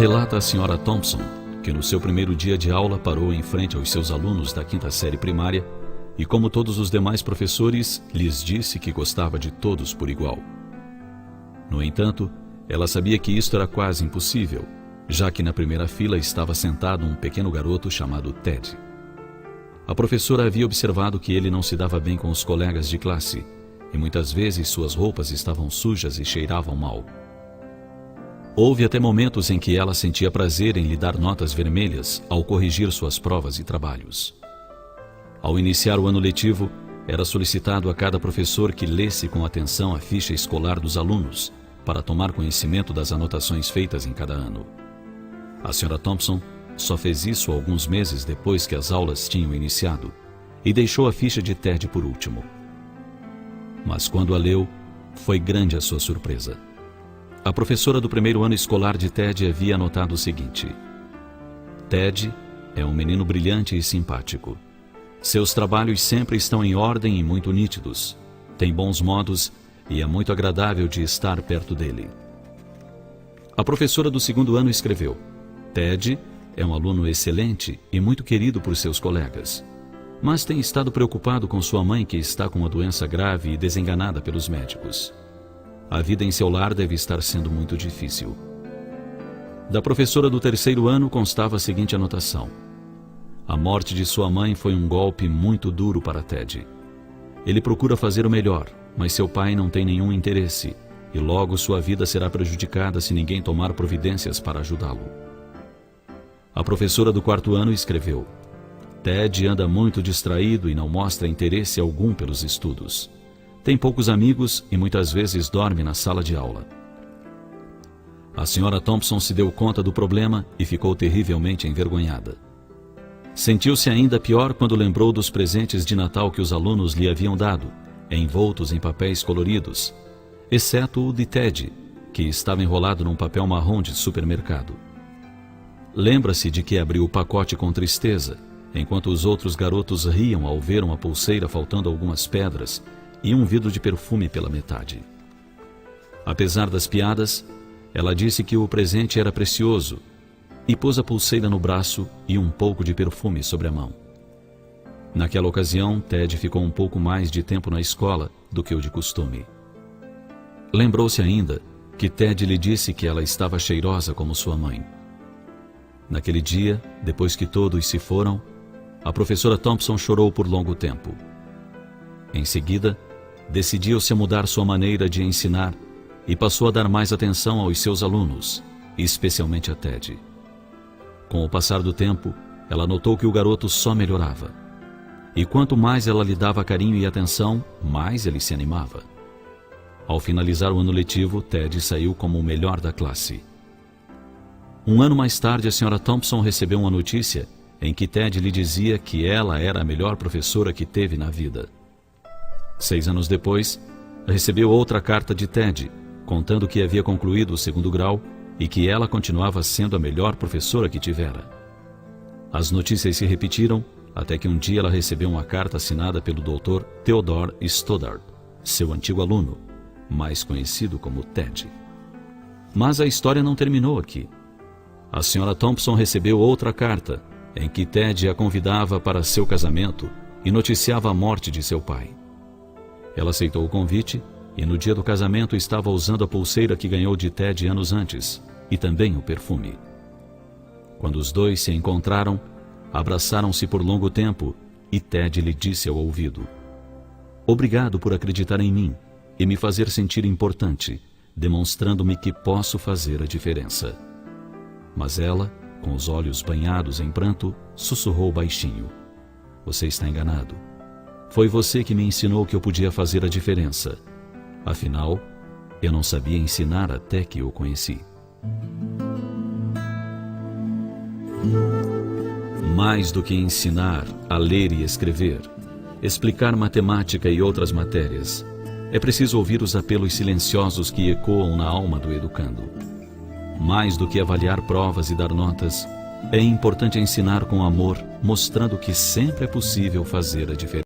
Relata a Sra. Thompson que no seu primeiro dia de aula parou em frente aos seus alunos da 5ª série primária e, como todos os demais professores, lhes disse que gostava de todos por igual. No entanto, ela sabia que isto era quase impossível, já que na primeira fila estava sentado um pequeno garoto chamado Ted. A professora havia observado que ele não se dava bem com os colegas de classe e muitas vezes suas roupas estavam sujas e cheiravam mal. Houve até momentos em que ela sentia prazer em lhe dar notas vermelhas ao corrigir suas provas e trabalhos. Ao iniciar o ano letivo, era solicitado a cada professor que lesse com atenção a ficha escolar dos alunos para tomar conhecimento das anotações feitas em cada ano. A Sra. Thompson só fez isso alguns meses depois que as aulas tinham iniciado e deixou a ficha de Ted por último. Mas quando a leu, foi grande a sua surpresa. A professora do primeiro ano escolar de Ted havia anotado o seguinte: Ted é um menino brilhante e simpático. Seus trabalhos sempre estão em ordem e muito nítidos. Tem bons modos e é muito agradável de estar perto dele. A professora do segundo ano escreveu: Ted é um aluno excelente e muito querido por seus colegas, mas tem estado preocupado com sua mãe, que está com uma doença grave e desenganada pelos médicos. A vida em seu lar deve estar sendo muito difícil. Da professora do terceiro ano constava a seguinte anotação: a morte de sua mãe foi um golpe muito duro para Ted. Ele procura fazer o melhor, mas seu pai não tem nenhum interesse, e logo sua vida será prejudicada se ninguém tomar providências para ajudá-lo. A professora do quarto ano escreveu: Ted anda muito distraído e não mostra interesse algum pelos estudos. Tem poucos amigos e muitas vezes dorme na sala de aula. A Sra. Thompson se deu conta do problema e ficou terrivelmente envergonhada. Sentiu-se ainda pior quando lembrou dos presentes de Natal que os alunos lhe haviam dado, envoltos em papéis coloridos, exceto o de Ted, que estava enrolado num papel marrom de supermercado. Lembra-se de que abriu o pacote com tristeza, enquanto os outros garotos riam ao ver uma pulseira faltando algumas pedras e um vidro de perfume pela metade. Apesar das piadas, ela disse que o presente era precioso e pôs a pulseira no braço e um pouco de perfume sobre a mão. Naquela ocasião, Ted ficou um pouco mais de tempo na escola do que o de costume. Lembrou-se ainda que Ted lhe disse que ela estava cheirosa como sua mãe. Naquele dia, depois que todos se foram, a professora Thompson chorou por longo tempo. Em seguida, decidiu-se a mudar sua maneira de ensinar e passou a dar mais atenção aos seus alunos, especialmente a Ted. Com o passar do tempo, ela notou que o garoto só melhorava. E quanto mais ela lhe dava carinho e atenção, mais ele se animava. Ao finalizar o ano letivo, Ted saiu como o melhor da classe. Um ano mais tarde, a Sra. Thompson recebeu uma notícia em que Ted lhe dizia que ela era a melhor professora que teve na vida. 6 anos depois, recebeu outra carta de Ted, contando que havia concluído o 2º grau e que ela continuava sendo a melhor professora que tivera. As notícias se repetiram, até que um dia ela recebeu uma carta assinada pelo Dr. Theodore Stoddard, seu antigo aluno, mais conhecido como Ted. Mas a história não terminou aqui. A Sra. Thompson recebeu outra carta, em que Ted a convidava para seu casamento e noticiava a morte de seu pai. Ela aceitou o convite e no dia do casamento estava usando a pulseira que ganhou de Ted anos antes e também o perfume. Quando os dois se encontraram, abraçaram-se por longo tempo e Ted lhe disse ao ouvido: obrigado por acreditar em mim e me fazer sentir importante, demonstrando-me que posso fazer a diferença. Mas ela, com os olhos banhados em pranto, sussurrou baixinho: você está enganado. Foi você que me ensinou que eu podia fazer a diferença. Afinal, eu não sabia ensinar até que o conheci. Mais do que ensinar a ler e escrever, explicar matemática e outras matérias, é preciso ouvir os apelos silenciosos que ecoam na alma do educando. Mais do que avaliar provas e dar notas, é importante ensinar com amor, mostrando que sempre é possível fazer a diferença.